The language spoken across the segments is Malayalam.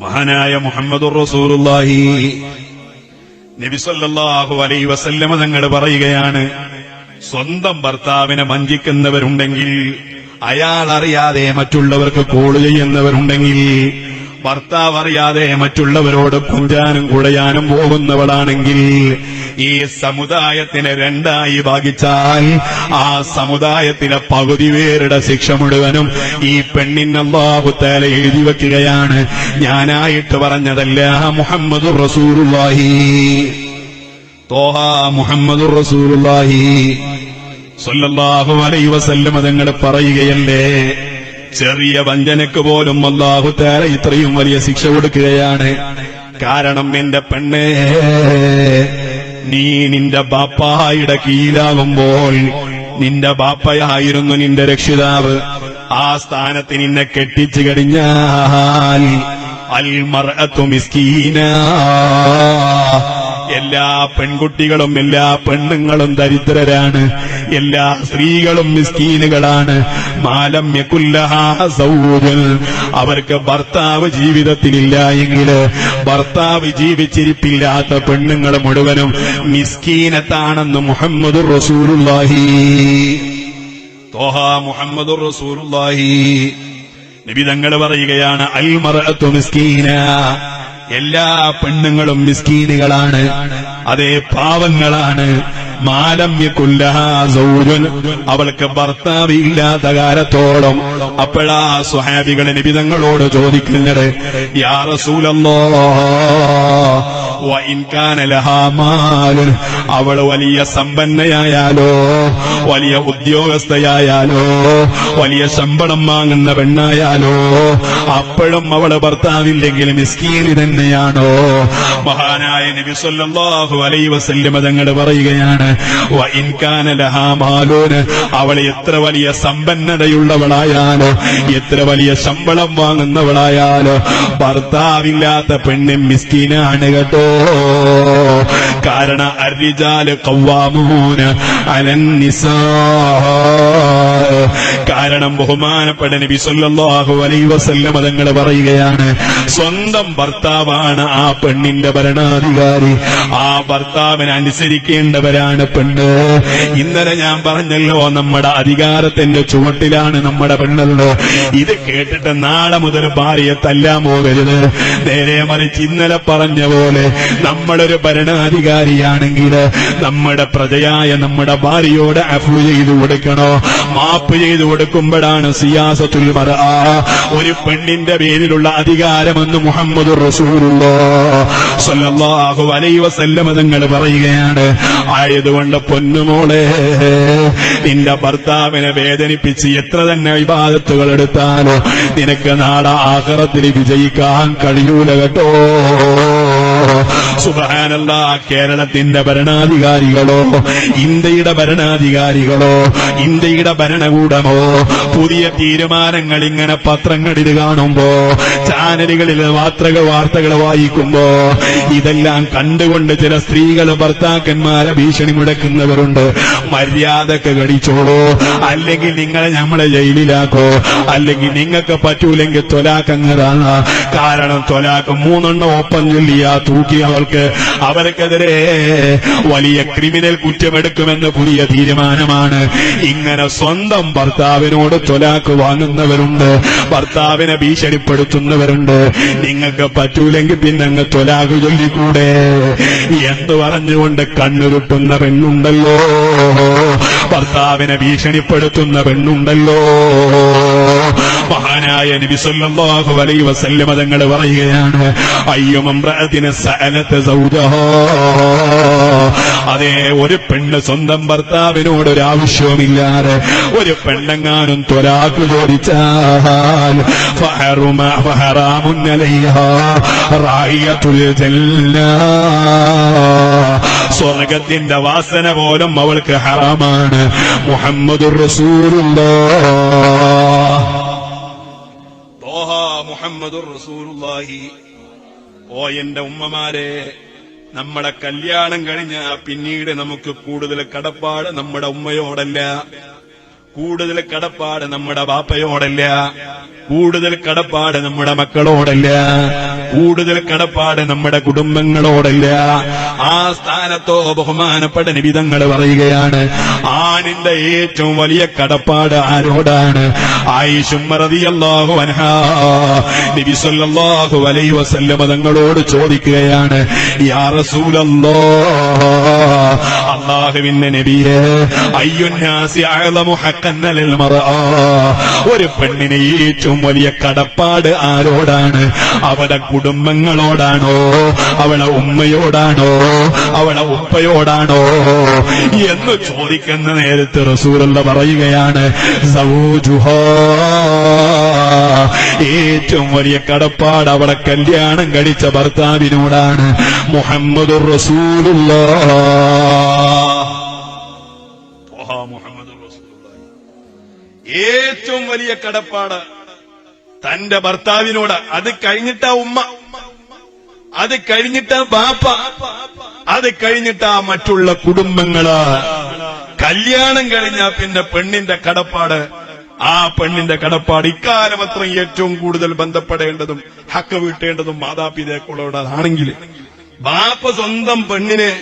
മഹാനായ മുഹമ്മദുർ റസൂലുള്ളാഹി നബി സല്ലല്ലാഹു അലൈഹി വസല്ലമ തങ്ങൾ പറയുകയാണ്, സ്വന്തം ഭർത്താവിനെ വഞ്ചിക്കുന്നവരുണ്ടെങ്കിൽ, അയാൾ അറിയാതെ മറ്റുള്ളവർക്ക് കോൾ ചെയ്യുന്നവരുണ്ടെങ്കിൽ, ഭർത്താവ് അറിയാതെ മറ്റുള്ളവരോട് കുഞ്ചാനും കുടയാനും പോകുന്നവളാണെങ്കിൽ, ഈ സമുദായത്തിനെ രണ്ടായി ഭാഗിച്ചാൽ ആ സമുദായത്തിലെ പകുതി പേരുടെ ശിക്ഷ മുഴുവനും ഈ പെണ്ണിന് അല്ലാഹു തആല എഴുതി വെക്കുകയാണ്. ഞാനായിട്ട് പറഞ്ഞതല്ല, മുഹമ്മദുർ റസൂലുള്ളാഹി തോഹ മുഹമ്മദുർ റസൂലുള്ളാഹി സ്വല്ലല്ലാഹു അലൈഹി വസല്ലം തങ്ങൾ പറയുകയല്ലേ, ചെറിയ വഞ്ചനക്ക് പോലും അല്ലാഹു തആല ഇത്രയും വലിയ ശിക്ഷ കൊടുക്കുകയാണ്. കാരണം എന്റെ പെണ്ണേ, നീ നിന്റെ ബാപ്പായുടെ കീഴിലാകുമ്പോൾ, നിന്റെ ബാപ്പയായിരുന്നു നിന്റെ രക്ഷിതാവ്, ആ സ്ഥാനത്ത് നിന്നെ കെട്ടിച്ചു കഴിഞ്ഞാൽ അൽ മർഅതു മിസ്കീന, എല്ലാ പെൺകുട്ടികളും എല്ലാ പെണ്ണുങ്ങളും ദരിദ്രരാണ്, എല്ലാ സ്ത്രീകളും മിസ്കീനുകളാണ്. മാലം യകുല്ലഹാ സൗജൻ, അവർക്ക് ഭർത്താവ് ജീവിതത്തിലില്ല എങ്കിൽ, ഭർത്താവ് ജീവിച്ചിരിപ്പില്ലാത്ത പെണ്ണുങ്ങൾ മുഴുവനും മിസ്കീനത്താണെന്ന് മുഹമ്മദുർ റസൂലുള്ളാഹി തോഹ മുഹമ്മദുർ റസൂലുള്ളാഹി നബി തങ്ങൾ പറയുകയാണ്, അൽ മർഅതു മിസ്കീന, എല്ലാ പെണ്ണുങ്ങളും മിസ്കീനുകളാണ്, അതേ പാവങ്ങളാണ്. മാലം യകുല്ലഹാ സൗജൻ, അവൾക്ക് ഭർത്താവ് ഇല്ലാത്ത കാലത്തോളം. അപ്പോഴാ സ്വഹാബികളെ നബി തങ്ങളോട് ചോദിക്കുന്നത്, യാ റസൂലല്ലാഹ് വഇൻ കാന ലഹാ മാലുൻ, അവൾ വലിയ സമ്പന്നയായാലോ, വലിയ ഉദ്യോഗസ്ഥയായാലോ, വലിയ ശമ്പളം വാങ്ങുന്ന പെണ്ണായാലോ, അപ്പോഴും അവള് ഭർത്താവില്ലെങ്കിൽ മിസ്കീന് തന്നെയാണോ? മഹാനായ നബി സല്ലല്ലാഹു അലൈഹി വസല്ലം തങ്ങൾ പറയുകയാണ്, വഇൻ കാന ലഹാ മാലുൻ, അവൾ എത്ര വലിയ സമ്പന്നതയുള്ളവളായാലോ, എത്ര വലിയ ശമ്പളം വാങ്ങുന്നവളായാലോ, ഭർത്താവില്ലാത്ത പെണ്ണ് മിസ്കീനാണ് കേട്ടോ. കാരണം അർരിജാല് ഖവ്വാമൂന അലൻ നിസാ, കാരണം ബഹുമാനപ്പെട്ട നബി സല്ലല്ലാഹു അലൈഹി വസല്ലം തങ്ങൾ പറയുകയാണ്, സ്വന്തം ഭർത്താവാണ് ആ പെണ്ണിന്റെ ഭരണാധികാരി, ആ ഭർത്താവിനെ അനുസരിക്കേണ്ടവരാണ് പെണ്ണ്. ഇന്നലെ ഞാൻ പറഞ്ഞല്ലോ, നമ്മുടെ അധികാരത്തിന്റെ ചുവട്ടിലാണ് നമ്മുടെ പെണ്ണല്ലോ. ഇത് കേട്ടിട്ട് നാളെ മുതൽ ഭാര്യയെ തല്ലാൻ പോകരുത്. നേരെ മറിച്ച് ഇന്നലെ പറഞ്ഞ പോലെ നമ്മളൊരു ഭരണാധികാരിയാണെങ്കിൽ നമ്മുടെ പ്രജയായ നമ്മുടെ ഭാര്യയോട് അഫ്വ ചെയ്തു കൊടുക്കണോ, മാപ്പ് ചെയ്തു കൊടുക്കുമ്പോഴാണ് സിയാസത്തുൽ മർഅ, ഒരു പെണ്ണിന്റെ പേരിലുള്ള അധികാരമെന്ന് മുഹമ്മദുർ റസൂലുള്ളാഹി സ്വല്ലല്ലാഹു അലൈഹി വസല്ലം തങ്ങൾ പറയുകയാണ്. ആയതുകൊണ്ട് പൊന്നുമോളെ, നിന്റെ ഭർത്താവിനെ വേദനിപ്പിച്ച് എത്ര തന്നെ ഇബാദത്തുകൾ എടുത്താലോ നിനക്ക് നാളെ ആഖിറത്തിൽ വിജയിക്കാൻ കഴിയൂല കേട്ടോ. സുബ്ഹാനല്ലാഹ്, കേരളത്തിന്റെ ഭരണാധികാരികളോ, ഇന്ത്യയുടെ ഭരണാധികാരികളോ, ഇന്ത്യയുടെ ഭരണകൂടമോ പുതിയ തീരുമാനങ്ങൾ ഇങ്ങനെ പത്രങ്ങളിൽ കാണുമ്പോ, ചാനലുകളിൽ വാർത്തകൾ വായിക്കുമ്പോ, ഇതെല്ലാം കണ്ടുകൊണ്ട് ചില സ്ത്രീകൾ ഭർത്താക്കന്മാരെ ഭീഷണി മുടക്കുന്നവരുണ്ട്. മര്യാദക്ക് കടിച്ചോളൂ, അല്ലെങ്കിൽ നിങ്ങളെ നമ്മളെ ജയിലിലാക്കോ, അല്ലെങ്കിൽ നിങ്ങൾക്ക് പറ്റൂലെങ്കിൽ തൊലാക്കങ്ങതാണ്. കാരണം തൊലാക്ക് 3 ഒപ്പം ചൊല്ലിയാ തൂക്കിയവർക്ക് അവർക്കെതിരെ വലിയ ക്രിമിനൽ കുറ്റമെടുക്കുമെന്ന് പുതിയ തീരുമാനമാണ്. ഇങ്ങനെ സ്വന്തം ഭർത്താവിനോട് തൊലാക്ക് വാങ്ങുന്നവരുണ്ട്, ഭർത്താവിനെ ഭീഷണിപ്പെടുത്തുന്നവരുണ്ട്. നിങ്ങൾക്ക് പറ്റൂലെങ്കിൽ പിന്നെ അങ്ങ് തൊലാക്ക് ചൊല്ലിക്കൂടെ എന്ന് പറഞ്ഞുകൊണ്ട് കണ്ണുരുട്ടുന്ന പെണ്ണുണ്ടല്ലോ, ഭർത്താവിനെ ഭീഷണിപ്പെടുത്തുന്ന പെണ്ണുണ്ടല്ലോ. മഹാനായ നബി സല്ലല്ലാഹു അലൈഹി വസല്ലം തങ്ങൾ പറയുകയാണ്, അയ്യുമംറഅത്തിന സഅലത സൗജഹാ, അതേ ഒരു പെണ്ണ് സ്വന്തം ഭർത്താവിനോട് ഒരു ആവശ്യവുമില്ലാതെ ഒരു പെണ്ണെങ്ങാനും ത്വലാഖ് ചോദിച്ചാൽ ഫഹറാമുൻ അലൈഹാ റായിയത്തുൽ ജന്ന, സ്വർഗത്തിന്റെ വാസന പോലും അവൾക്ക് ഹറാമാണ്. മുഹമ്മദുർ റസൂലുള്ളാഹി തോഹ മുഹമ്മദുർ റസൂലുള്ളാഹി. ഓ എന്റെ ഉമ്മമാരെ, നമ്മളെ കല്യാണം കഴിഞ്ഞ പിന്നീട് നമുക്ക് കൂടുതൽ കടപ്പാട് നമ്മുടെ ഉമ്മയോടല്ല, കൂടുതൽ കടപ്പാട് നമ്മുടെ ബാപ്പയോടല്ല, കൂടുതൽ കടപ്പാട് നമ്മുടെ മക്കളോടല്ല, കൂടുതൽ കടപ്പാട് നമ്മുടെ കുടുംബങ്ങളോടല്ല. ആ സ്ഥാനത്തോ ബഹുമാനപ്പെട്ട നബി തങ്ങൾ പറയുകയാണ്, ആണിന്റെ ഏറ്റവും വലിയ കടപ്പാട് ആരോടാണ്? ആയിഷ റളിയല്ലാഹു അൻഹാ നബി സല്ലല്ലാഹു അലൈഹി വസല്ലം തങ്ങളോട് ചോദിക്കുകയാണ്, യാ റസൂലല്ലാഹ്, അല്ലാഹുവിന്റെ നബിയേ, അയ്യുന്നാസി അഅലമു ഹഖ്ഖൻ ലിൽ മർഅ, ഒരു പെണ്ണിനെ ഏറ്റവും വലിയ കടപ്പാട് ആരോടാണ്? അവളുടെ കുടുംബങ്ങളോടാണോ, അവളെ ഉമ്മയോടാണോ, അവളെ ഉപ്പയോടാണോ എന്ന് ചോദിക്കുന്ന നേരത്ത് റസൂലുള്ള പറയുകയാണ്, സൗജുഹാ, ഏറ്റവും വലിയ കടപ്പാട് അവളെ കല്യാണം കഴിച്ച ഭർത്താവിനോടാണ്. മുഹമ്മദുർ റസൂലുള്ളാഹ്, മുഹമ്മദുർ റസൂലുള്ളാഹി. ഏറ്റവും വലിയ കടപ്പാട് തന്റെ ഭർത്താവിനോട്. അത് കഴിഞ്ഞിട്ടാ ഉമ്മ, അത് കഴിഞ്ഞിട്ടാ ബാപ്പ, അത് കഴിഞ്ഞിട്ടാ മറ്റുള്ള കുടുംബങ്ങള്. കല്യാണം കഴിഞ്ഞാ പിന്നെ പെണ്ണിന്റെ കടപ്പാട്, ആ പെണ്ണിന്റെ കടപ്പാട് ഇക്കാലം അത്രയും ഏറ്റവും കൂടുതൽ ബന്ധപ്പെടേണ്ടതും ഹക്ക് വീട്ടേണ്ടതും മാതാപിതാക്കളോടാണെങ്കിൽ, ബാപ്പ സ്വന്തം പെണ്ണിനെ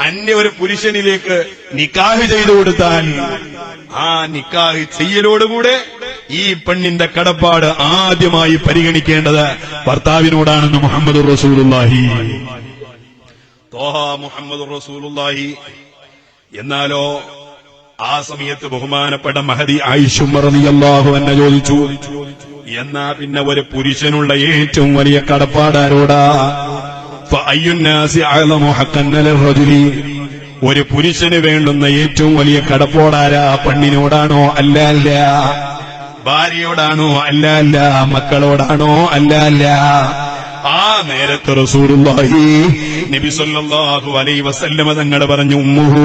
അന്യ ഒരു പുരുഷനിലേക്ക് നിക്കാഹ് ചെയ്തു കൊടുത്താൽ ആ നിക്കാഹ് ചെയ്യലോടുകൂടെ ഈ പെണ്ണിന്റെ കടപ്പാട് ആദ്യമായി പരിഗണിക്കേണ്ടത് ഭർത്താവിനോടാണെന്ന് മുഹമ്മദുർ റസൂലുള്ളാഹി. ത്വാഹ മുഹമ്മദുർ റസൂലുള്ളാഹി. എന്നാലോ ആ സമയത്ത് ബഹുമാനപ്പെട്ട മഹദി ആയിഷ റളിയല്ലാഹു അൻഹ ചോദിച്ചു, എന്നാ പിന്നെ ഒരു പുരുഷനുള്ള ഏറ്റവും വലിയ കടപ്പാട് ആരോടാ? ഫഅയ്യുന്നാസി അഅലമു ഹഖ്ഖൻ ലിർറജുലി, ഒരു പുരുഷന് വേണ്ടുന്ന ഏറ്റവും വലിയ കടപ്പാടാരാ? പെണ്ണിനോടാണോ? അല്ല അല്ല. ഭാര്യയോടാണോ? അല്ല അല്ല. മക്കളോടാണോ? അല്ല അല്ല. ആ നേരത്ത് റസൂലുള്ളാഹി നബി സല്ലല്ലാഹു അലൈഹി വസല്ലം തങ്ങൾ പറഞ്ഞു, ഉമ്മുഹു,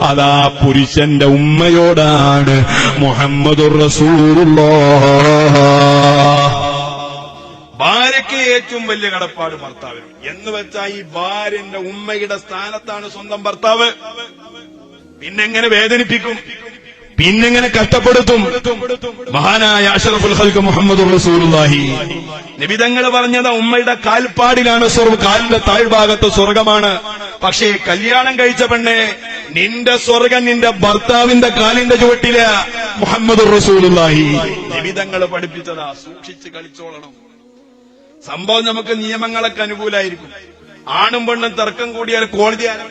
അതാ പുരുഷന്റെ ഉമ്മയോടാണ് മുഹമ്മദുർ റസൂലുള്ളാഹ്. ഭാര്യയ്ക്ക് ഏറ്റവും വലിയ കടപ്പാട് ഭർത്താവിനും എന്ന് വെച്ചാൽ ഈ ഭാര്യന്റെ ഉമ്മയുടെ സ്ഥാനത്താണ് സ്വന്തം ഭർത്താവ്. പിന്നെങ്ങനെ വേദനിപ്പിക്കും, പിന്നെങ്ങനെ കഷ്ടപ്പെടുത്തും? മഹാനായ അഷ്റഫുൽ ഖൽഖ് മുഹമ്മദുർ റസൂലുള്ളാഹി നബി തങ്ങൾ പറഞ്ഞത് ഉമ്മയുടെ കാൽപ്പാടിലാണ് കാലിന്റെ താഴ്ഭാഗത്ത് സ്വർഗമാണ്. പക്ഷേ കല്യാണം കഴിച്ച പെണ്ണെ, നിന്റെ സ്വർഗം നിന്റെ ഭർത്താവിന്റെ കാലിന്റെ ചുവട്ടില്. മുഹമ്മദുർ റസൂലുള്ളാഹി നബി തങ്ങൾ പഠിപ്പിച്ചതാ. സൂക്ഷിച്ച് കളിച്ചോളണം. സംഭവം നമുക്ക് നിയമങ്ങളൊക്കെ അനുകൂലമായിരിക്കും. ആണും പെണ്ണും തർക്കം കൂടിയാൽ കോടതി ആരാ?